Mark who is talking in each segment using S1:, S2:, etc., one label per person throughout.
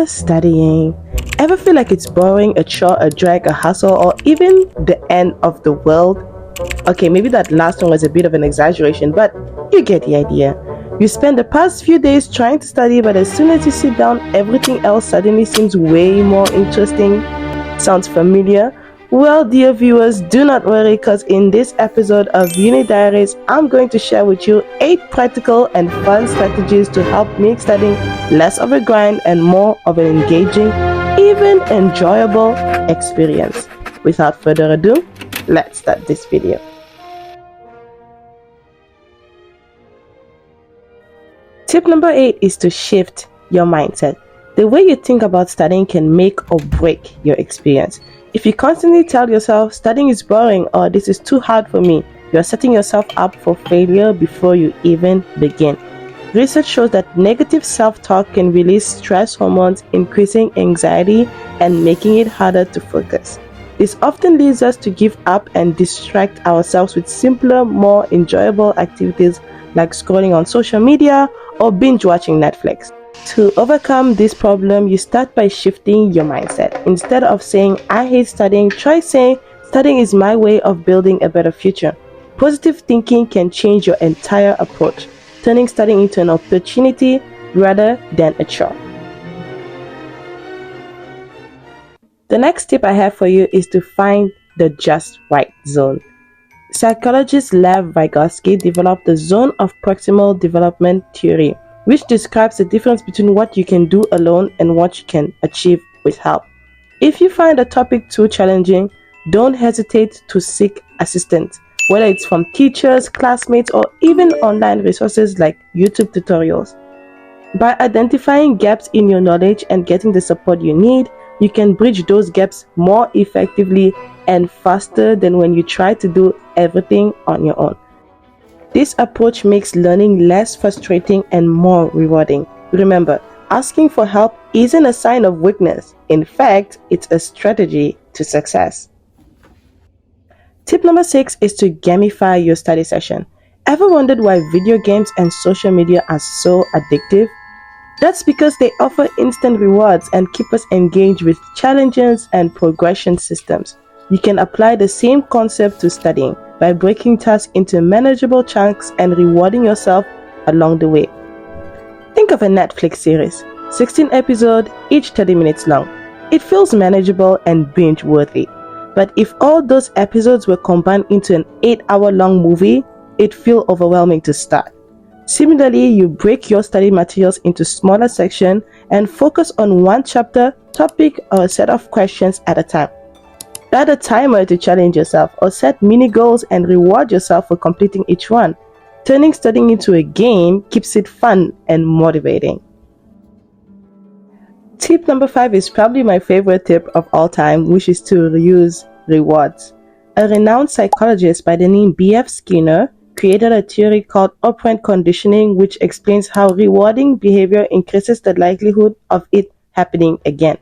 S1: studying. Ever feel like it's boring, a chore, a drag, a hustle, or even the end of the world? Okay, maybe that last one was a bit of an exaggeration, but you get the idea. You spend the past few days trying to study, but as soon as you sit down, everything else suddenly seems way more interesting. Sounds familiar? Well, dear viewers, do not worry, because in this episode of Uni Diaries, I'm going to share with you 8 practical and fun strategies to help make studying less of a grind and more of an engaging, even enjoyable experience. Without further ado, let's start this video. Tip number 8 is to shift your mindset. The way you think about studying can make or break your experience. If you constantly tell yourself studying is boring or this is too hard for me, you're setting yourself up for failure before you even begin. Research shows that negative self-talk can release stress hormones, increasing anxiety and making it harder to focus. This often leads us to give up and distract ourselves with simpler, more enjoyable activities like scrolling on social media or binge watching Netflix. To overcome this problem, you start by shifting your mindset. Instead of saying, I hate studying, try saying, studying is my way of building a better future. Positive thinking can change your entire approach, turning studying into an opportunity rather than a chore. The next tip I have for you is to find the just right zone. Psychologist Lev Vygotsky developed the zone of proximal development theory, which describes the difference between what you can do alone and what you can achieve with help. If you find a topic too challenging, don't hesitate to seek assistance, whether it's from teachers, classmates, or even online resources like YouTube tutorials. By identifying gaps in your knowledge and getting the support you need, you can bridge those gaps more effectively and faster than when you try to do everything on your own. This approach makes learning less frustrating and more rewarding. Remember, asking for help isn't a sign of weakness. In fact, it's a strategy to success. Tip number 6 is to gamify your study session. Ever wondered why video games and social media are so addictive? That's because they offer instant rewards and keep us engaged with challenges and progression systems. You can apply the same concept to studying by breaking tasks into manageable chunks and rewarding yourself along the way. Think of a Netflix series, 16 episodes, each 30 minutes long. It feels manageable and binge-worthy. But if all those episodes were combined into an 8-hour-long movie, it'd feel overwhelming to start. Similarly, you break your study materials into smaller sections and focus on one chapter, topic, or a set of questions at a time. Add a timer to challenge yourself or set mini goals and reward yourself for completing each one. Turning studying into a game keeps it fun and motivating. Tip number 5 is probably my favorite tip of all time, which is to use rewards. A renowned psychologist by the name B.F. Skinner created a theory called operant conditioning, which explains how rewarding behavior increases the likelihood of it happening again.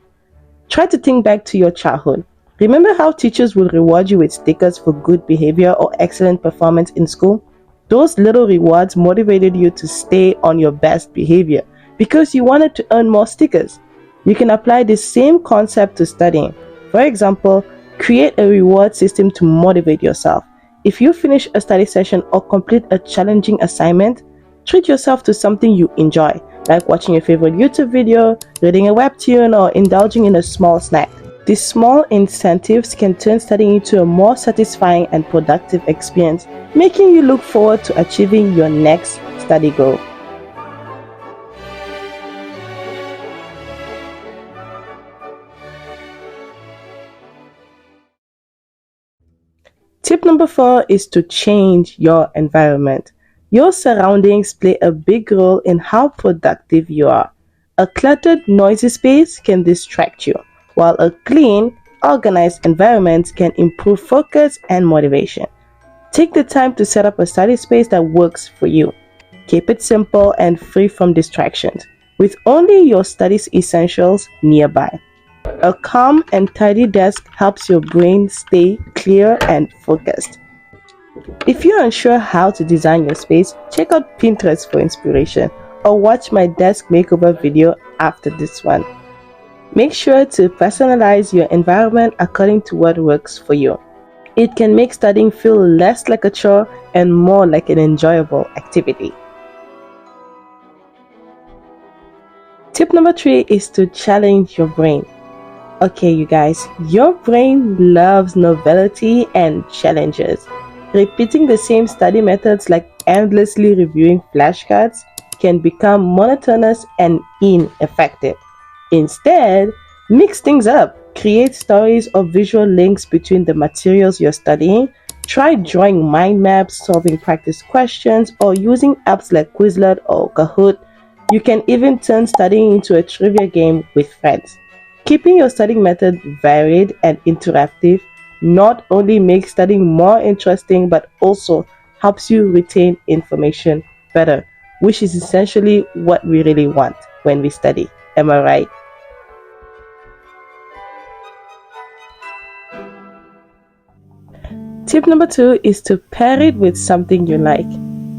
S1: Try to think back to your childhood. Remember how teachers would reward you with stickers for good behavior or excellent performance in school? Those little rewards motivated you to stay on your best behavior because you wanted to earn more stickers. You can apply this same concept to studying. For example, create a reward system to motivate yourself. If you finish a study session or complete a challenging assignment, treat yourself to something you enjoy, like watching your favorite YouTube video, reading a webtoon, or indulging in a small snack. These small incentives can turn studying into a more satisfying and productive experience, making you look forward to achieving your next study goal. Tip number 4 is to change your environment. Your surroundings play a big role in how productive you are. A cluttered, noisy space can distract you, while a clean, organized environment can improve focus and motivation. Take the time to set up a study space that works for you. Keep it simple and free from distractions, with only your study's essentials nearby. A calm and tidy desk helps your brain stay clear and focused. If you're unsure how to design your space, check out Pinterest for inspiration or watch my desk makeover video after this one. Make sure to personalize your environment according to what works for you. It can make studying feel less like a chore and more like an enjoyable activity. Tip number 3 is to challenge your brain. Okay, you guys, your brain loves novelty and challenges. Repeating the same study methods like endlessly reviewing flashcards can become monotonous and ineffective. Instead, mix things up. Create stories or visual links between the materials you're studying. Try drawing mind maps, solving practice questions, or using apps like Quizlet or Kahoot. You can even turn studying into a trivia game with friends. Keeping your studying method varied and interactive not only makes studying more interesting but also helps you retain information better, which is essentially what we really want when we study. Am I right? Tip number 2 is to pair it with something you like.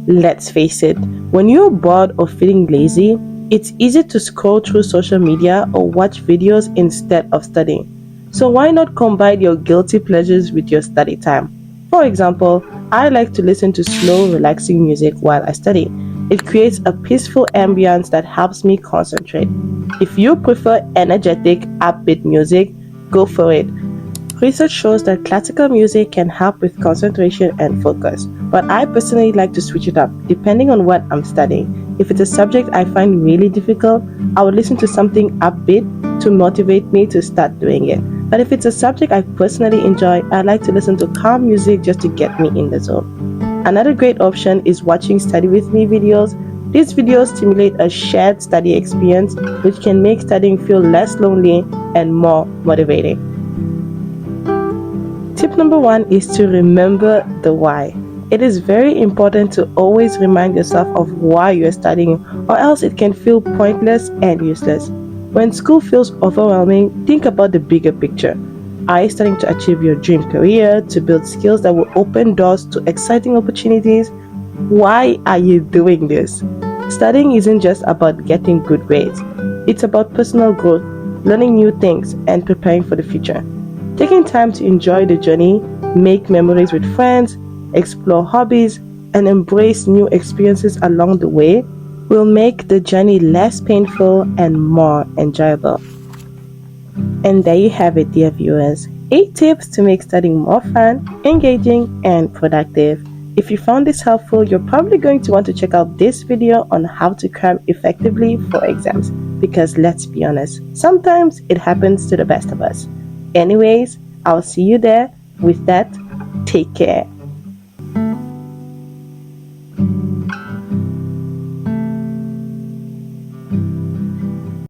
S1: Let's face it, when you're bored or feeling lazy, it's easy to scroll through social media or watch videos instead of studying. So why not combine your guilty pleasures with your study time? For example, I like to listen to slow, relaxing music while I study. It creates a peaceful ambience that helps me concentrate. If you prefer energetic, upbeat music, go for it. Research shows that classical music can help with concentration and focus, but I personally like to switch it up depending on what I'm studying. If it's a subject I find really difficult, I would listen to something upbeat to motivate me to start doing it. But if it's a subject I personally enjoy, I like to listen to calm music just to get me in the zone. Another great option is watching study with me videos. These videos stimulate a shared study experience, which can make studying feel less lonely and more motivating. Tip number 1 is to remember the why. It is very important to always remind yourself of why you're studying, or else it can feel pointless and useless. When school feels overwhelming, think about the bigger picture. Are you studying to achieve your dream career, to build skills that will open doors to exciting opportunities? Why are you doing this? Studying isn't just about getting good grades. It's about personal growth, learning new things, and preparing for the future. Taking time to enjoy the journey, make memories with friends, explore hobbies, and embrace new experiences along the way will make the journey less painful and more enjoyable. And there you have it, dear viewers. 8 tips to make studying more fun, engaging, and productive. If you found this helpful, you're probably going to want to check out this video on how to cram effectively for exams. Because let's be honest, sometimes it happens to the best of us. Anyways, I'll see you there. With that, take care.